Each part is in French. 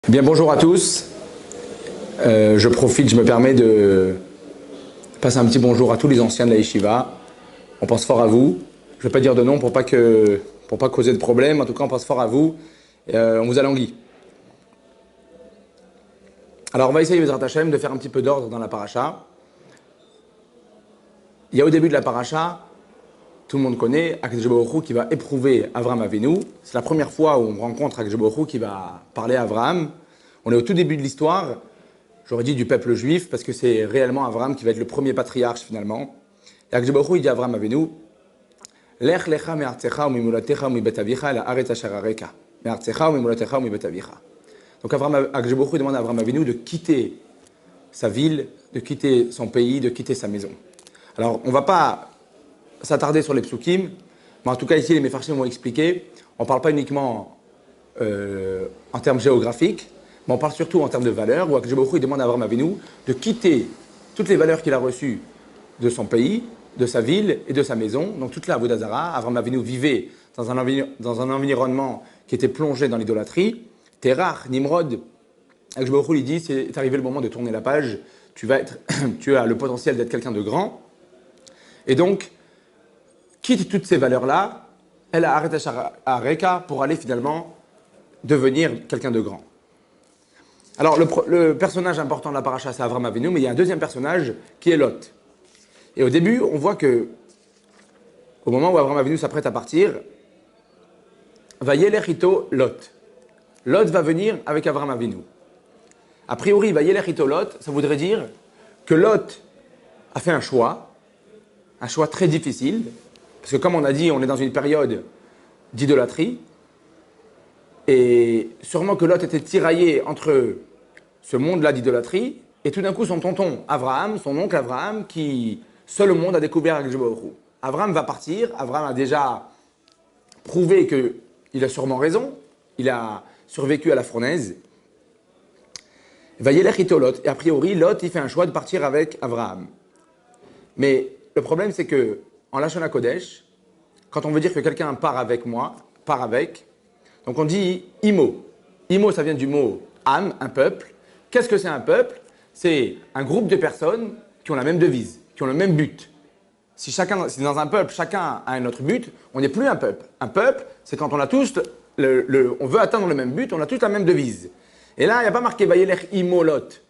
Bien, bonjour à tous. Je profite, je me permets de passer un petit bonjour à tous les anciens de la Yeshiva. On pense fort à vous. Je ne vais pas dire de nom pour pas causer de problème. En tout cas, on pense fort à vous. On vous a langui. Alors, on va essayer, Bezrat Hashem, de faire un petit peu d'ordre dans la paracha. Il y a au début de la paracha, tout le monde connaît Akadosh Baruch Hu qui va éprouver Avraham Avinu. C'est la première fois où on rencontre Akadosh Baruch Hu qui va parler à Avraham. On est au tout début de l'histoire. J'aurais dit du peuple juif, parce que c'est réellement Avraham qui va être le premier patriarche finalement. Et Akadosh Baruch Hu, il dit à Avraham Avinu, Lech lecha me'artzecha u'mimolatecha u'mibet avicha el haaretz asher areka. Me'artzecha u'mimolatecha u'mibet avicha. Donc Akadosh Baruch Hu demande à Avraham Avinu de quitter sa ville, de quitter son pays, de quitter sa maison. Alors, on ne va pas s'attarder sur les psukim, mais en tout cas ici les Mefarshim vont expliquer. On ne parle pas uniquement en termes géographiques, mais on parle surtout en termes de valeurs, où Akadosh Baruch Hu demande à Avraham Avinu de quitter toutes les valeurs qu'il a reçues de son pays, de sa ville et de sa maison, donc toute la Avodah Zara. Avraham Avinu vivait dans un environnement qui était plongé dans l'idolâtrie. Terach, Nimrod, Akadosh Baruch Hu lui dit, c'est arrivé le moment de tourner la page, tu as le potentiel d'être quelqu'un de grand, et donc, quitte toutes ces valeurs-là, elle a arrêté à Reka pour aller finalement devenir quelqu'un de grand. Alors, le personnage important de la paracha, c'est Avraham Avinu, mais il y a un deuxième personnage qui est Lot. Et au début, on voit que, au moment où Avraham Avinu s'apprête à partir, va Yelechito Lot. Lot va venir avec Avraham Avinu. A priori, va Yelechito Lot, ça voudrait dire que Lot a fait un choix très difficile, parce que comme on a dit, on est dans une période d'idolâtrie, et sûrement que Lot était tiraillé entre ce monde-là d'idolâtrie, et tout d'un coup son tonton Avraham, son oncle Avraham, qui seul au monde a découvert Akadosh Baruch Hu. Avraham va partir, Avraham a déjà prouvé qu'il a sûrement raison, il a survécu à la fournaise. Va Yelechito Lot, et a priori Lot il fait un choix de partir avec Avraham. Mais le problème, c'est que en Lashon HaKodesh, quand on veut dire que quelqu'un part avec, donc on dit imo. Imo, ça vient du mot am, un peuple. Qu'est-ce que c'est un peuple? C'est un groupe de personnes qui ont la même devise, qui ont le même but. Si dans un peuple, chacun a un autre but, on n'est plus un peuple. Un peuple, c'est quand on a tous, on veut atteindre le même but, on a tous la même devise. Et là, il n'y a pas marqué Vayelech imo Lot.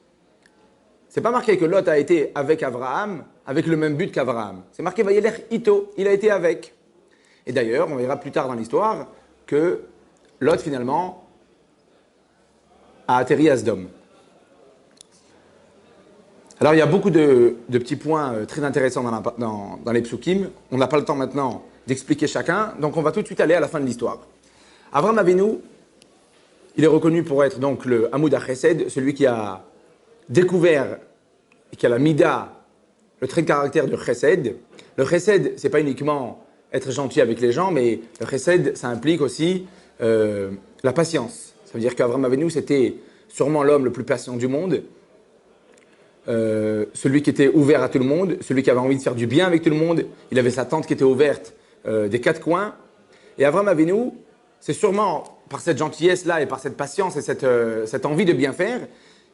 C'est pas marqué que Lot a été avec Avraham, avec le même but qu'Avraham. C'est marqué Vayelech ito, il a été avec. Et d'ailleurs, on verra plus tard dans l'histoire que Lot finalement a atterri à Sdom. Alors il y a beaucoup de petits points très intéressants dans les psukim. On n'a pas le temps maintenant d'expliquer chacun, donc on va tout de suite aller à la fin de l'histoire. Avraham Avinu, il est reconnu pour être donc le Hamoud HaChesed, celui qui a découvert et qui a la mida, le trait de caractère de Chesed. Le Chesed, c'est pas uniquement être gentil avec les gens, mais le Chesed, ça implique aussi la patience. Ça veut dire qu'Avraham Avinu, c'était sûrement l'homme le plus patient du monde, celui qui était ouvert à tout le monde, celui qui avait envie de faire du bien avec tout le monde. Il avait sa tente qui était ouverte des quatre coins. Et Avraham Avinu, c'est sûrement par cette gentillesse-là et par cette patience et cette envie de bien faire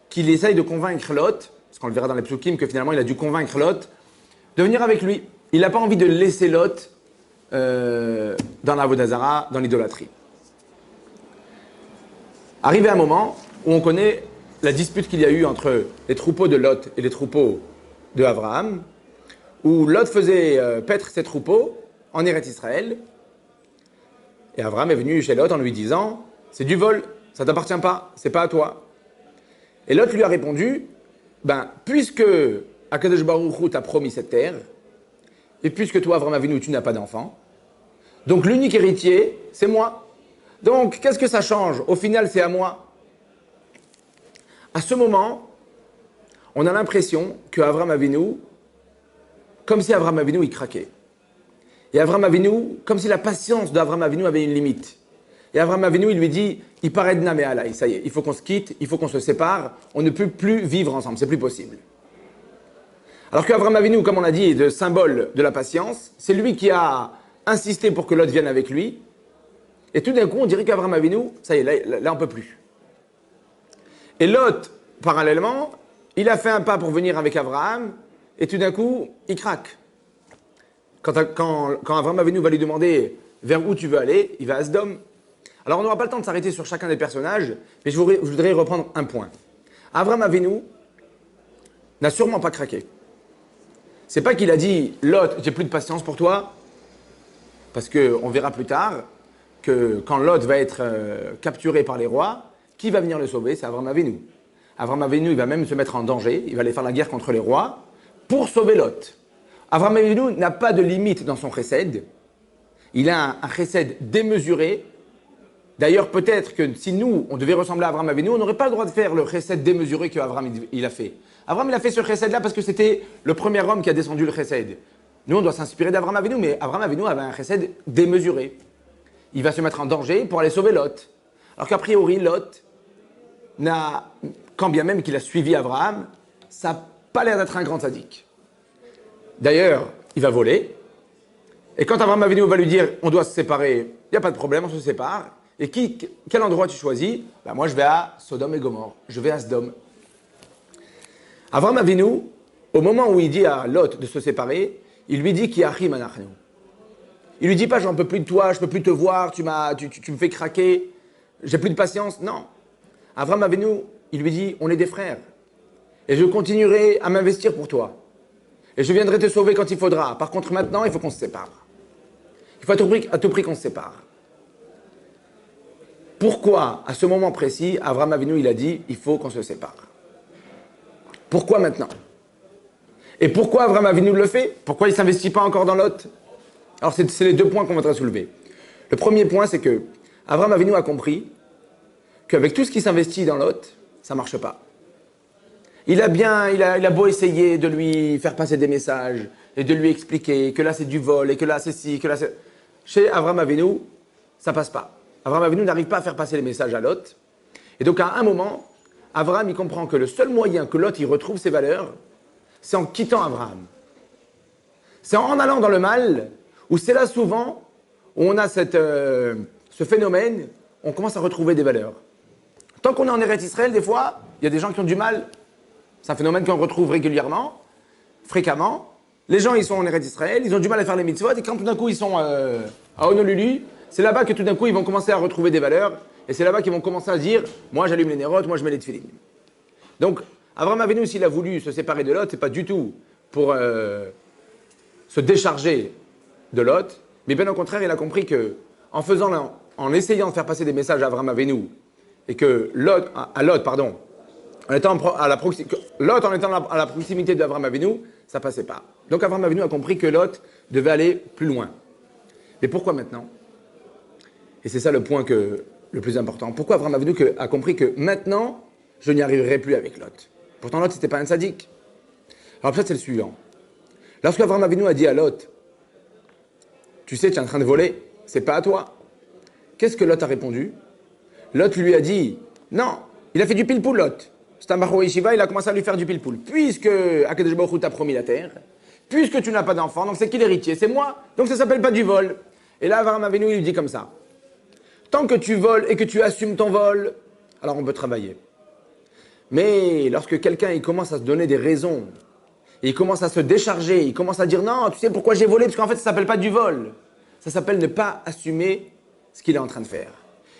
qu'il essaye de convaincre Lot, parce qu'on le verra dans les psukim, que finalement il a dû convaincre Lot de venir avec lui. Il n'a pas envie de laisser Lot dans la Avodah Zara, dans l'idolâtrie. Arrivé un moment où on connaît la dispute qu'il y a eu entre les troupeaux de Lot et les troupeaux de Avraham, où Lot faisait paître ses troupeaux en Eretz Israël, et Avraham est venu chez Lot en lui disant « C'est du vol, ça ne t'appartient pas, c'est pas à toi ». Et Lot lui a répondu, puisque Akadosh Baruch Hu t'a promis cette terre, et puisque toi, Avraham Avinu, tu n'as pas d'enfant, donc l'unique héritier, c'est moi. Donc, qu'est-ce que ça change? Au final, c'est à moi. À ce moment, on a l'impression que Avraham Avinu, comme si Avraham Avinu, il craquait. Et Avraham Avinu, comme si la patience d'Avraham Avinu avait une limite. Et Avraham Avinu, il lui dit, il paraît de Naméalaï, ça y est, il faut qu'on se quitte, il faut qu'on se sépare, on ne peut plus vivre ensemble, c'est plus possible. Alors qu'Avraham Avinu, comme on a dit, est le symbole de la patience, c'est lui qui a insisté pour que Lot vienne avec lui, et tout d'un coup, on dirait qu'Avraham Avinu, ça y est, là on ne peut plus. Et Lot, parallèlement, il a fait un pas pour venir avec Abraham, et tout d'un coup, il craque. Quand Abraham Avinu va lui demander vers où tu veux aller, il va à Sodome. Alors on n'aura pas le temps de s'arrêter sur chacun des personnages, mais je voudrais reprendre un point. Abraham Avinu n'a sûrement pas craqué. C'est pas qu'il a dit, Lot, j'ai plus de patience pour toi, parce qu'on verra plus tard que quand Lot va être capturé par les rois, qui va venir le sauver? C'est Abraham Avinu. Abraham Avinu, il va même se mettre en danger, il va aller faire la guerre contre les rois pour sauver Lot. Abraham Avinu n'a pas de limite dans son chesed. Il a un chesed démesuré. D'ailleurs, peut-être que si nous, on devait ressembler à Abraham Avinu, on n'aurait pas le droit de faire le chesed démesuré qu'Abraham il a fait. Abraham, il a fait ce chesed-là parce que c'était le premier homme qui a descendu le chesed. Nous, on doit s'inspirer d'Abraham Avinu, mais Abraham Avinu avait un chesed démesuré. Il va se mettre en danger pour aller sauver Lot. Alors qu'a priori, Lot n'a, quand bien même qu'il a suivi Abraham, ça n'a pas l'air d'être un grand sadique. D'ailleurs, il va voler. Et quand Abraham Avinu va lui dire, on doit se séparer, il n'y a pas de problème, on se sépare. Et quel endroit tu choisis? Ben moi, je vais à Sodome et Gomorrhe. Je vais à Sodome. Abraham Avinu, au moment où il dit à Lot de se séparer, il lui dit qui achim anachnu. Il lui dit pas j'en peux plus de toi, je peux plus te voir, tu me fais craquer, j'ai plus de patience. Non. Abraham Avinu, il lui dit on est des frères. Et je continuerai à m'investir pour toi. Et je viendrai te sauver quand il faudra. Par contre, maintenant, il faut qu'on se sépare. Il faut à tout prix qu'on se sépare. Pourquoi, à ce moment précis, Abraham Avinu, il a dit il faut qu'on se sépare? Pourquoi maintenant? Et pourquoi Abraham Avinu le fait? Pourquoi il ne s'investit pas encore dans Lot? Alors, c'est les deux points qu'on voudrait soulever. Le premier point, c'est que Abraham Avinu a compris qu'avec tout ce qui s'investit dans Lot, ça ne marche pas. Il a beau essayer de lui faire passer des messages et de lui expliquer que là c'est du vol et que là c'est ci, que là c'est... Chez Abraham Avinu, ça ne passe pas. Abraham Avinu n'arrive pas à faire passer les messages à Lot. Et donc à un moment, Abraham il comprend que le seul moyen que Lot il retrouve ses valeurs, c'est en quittant Abraham. C'est en allant dans le mal, où c'est là souvent où on a ce phénomène, on commence à retrouver des valeurs. Tant qu'on est en Eretz Israël, des fois, il y a des gens qui ont du mal. C'est un phénomène qu'on retrouve régulièrement, fréquemment. Les gens, ils sont en Eretz Israël, ils ont du mal à faire les mitzvot, et quand tout d'un coup, ils sont à Honolulu, c'est là-bas que tout d'un coup, ils vont commencer à retrouver des valeurs, et c'est là-bas qu'ils vont commencer à se dire, moi, j'allume les nérotes, moi, je mets les tefillin. Donc, Abraham Avinu, s'il a voulu se séparer de Lot, c'est pas du tout pour se décharger de Lot, mais bien au contraire, il a compris que, en essayant de faire passer des messages à Abraham Avinu, et que Lot, en étant à la proximité d'Abraham Avinu, ça passait pas. Donc Abraham Avinu a compris que Lot devait aller plus loin. Mais pourquoi maintenant? Et c'est ça le point le plus important. Pourquoi Abraham Avinu a compris que maintenant, je n'y arriverai plus avec Lot? Pourtant Lot, c'était pas un sadique. Alors peut-être c'est le suivant. Lorsque Abraham Avinu a dit à Lot, tu sais, tu es en train de voler, c'est pas à toi. Qu'est-ce que Lot a répondu? Lot lui a dit, non, il a fait du pile-poule, Lot. C'est un Bachor Yeshiva, il a commencé à lui faire du pile-poule. Puisque Akadosh Baruch Hu t'a promis la terre, puisque tu n'as pas d'enfant, donc c'est qui l'héritier? C'est moi. Donc ça s'appelle pas du vol. Et là, Abraham Avinu, il lui dit comme ça. Tant que tu voles et que tu assumes ton vol, alors on peut travailler. Mais lorsque quelqu'un il commence à se donner des raisons, il commence à se décharger, il commence à dire non, tu sais pourquoi j'ai volé? Parce qu'en fait, ça s'appelle pas du vol. Ça s'appelle ne pas assumer ce qu'il est en train de faire.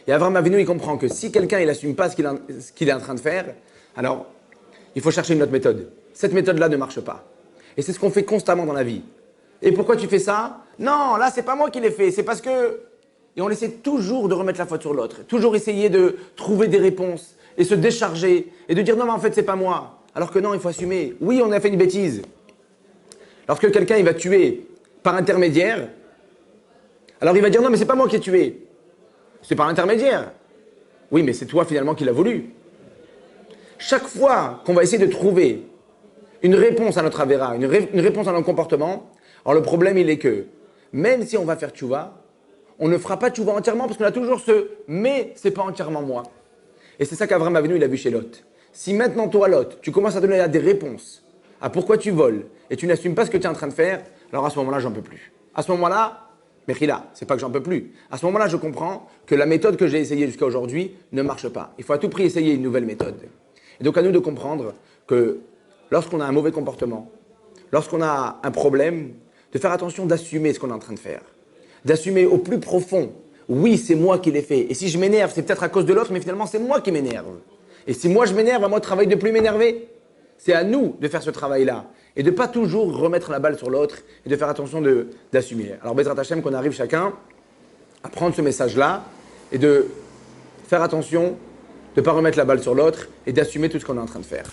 Et Abraham Avinu, il comprend que si quelqu'un il n'assume pas ce qu'il est en train de faire, alors il faut chercher une autre méthode. Cette méthode-là ne marche pas. Et c'est ce qu'on fait constamment dans la vie. Et pourquoi tu fais ça? Non, là, c'est pas moi qui l'ai fait, c'est parce que... Et on essaie toujours de remettre la faute sur l'autre, toujours essayer de trouver des réponses et se décharger et de dire non, mais en fait, c'est pas moi. Alors que non, il faut assumer. Oui, on a fait une bêtise. Lorsque quelqu'un il va tuer par intermédiaire, alors il va dire non, mais c'est pas moi qui ai tué. C'est par intermédiaire. Oui, mais c'est toi finalement qui l'as voulu. Chaque fois qu'on va essayer de trouver une réponse à notre avéra, une réponse à notre comportement, alors le problème il est que même si on va faire tchouva, on ne fera pas tchouva entièrement parce qu'on a toujours ce « mais c'est pas entièrement moi ». Et c'est ça qu'Abraham Avinu il a vu chez Lot. Si maintenant toi Lot, tu commences à donner des réponses à pourquoi tu voles et tu n'assumes pas ce que tu es en train de faire, alors à ce moment-là j'en peux plus. À ce moment-là, Mechila, c'est pas que j'en peux plus. À ce moment-là, je comprends que la méthode que j'ai essayée jusqu'à aujourd'hui ne marche pas. Il faut à tout prix essayer une nouvelle méthode. Et donc à nous de comprendre que lorsqu'on a un mauvais comportement, lorsqu'on a un problème, de faire attention d'assumer ce qu'on est en train de faire. D'assumer au plus profond, oui, c'est moi qui l'ai fait. Et si je m'énerve, c'est peut-être à cause de l'autre, mais finalement, c'est moi qui m'énerve. Et si moi je m'énerve, à moi de travailler de plus m'énerver. C'est à nous de faire ce travail-là. Et de ne pas toujours remettre la balle sur l'autre et de faire attention d'assumer. Alors, Bezrat Hashem, qu'on arrive chacun à prendre ce message-là et de faire attention de ne pas remettre la balle sur l'autre et d'assumer tout ce qu'on est en train de faire.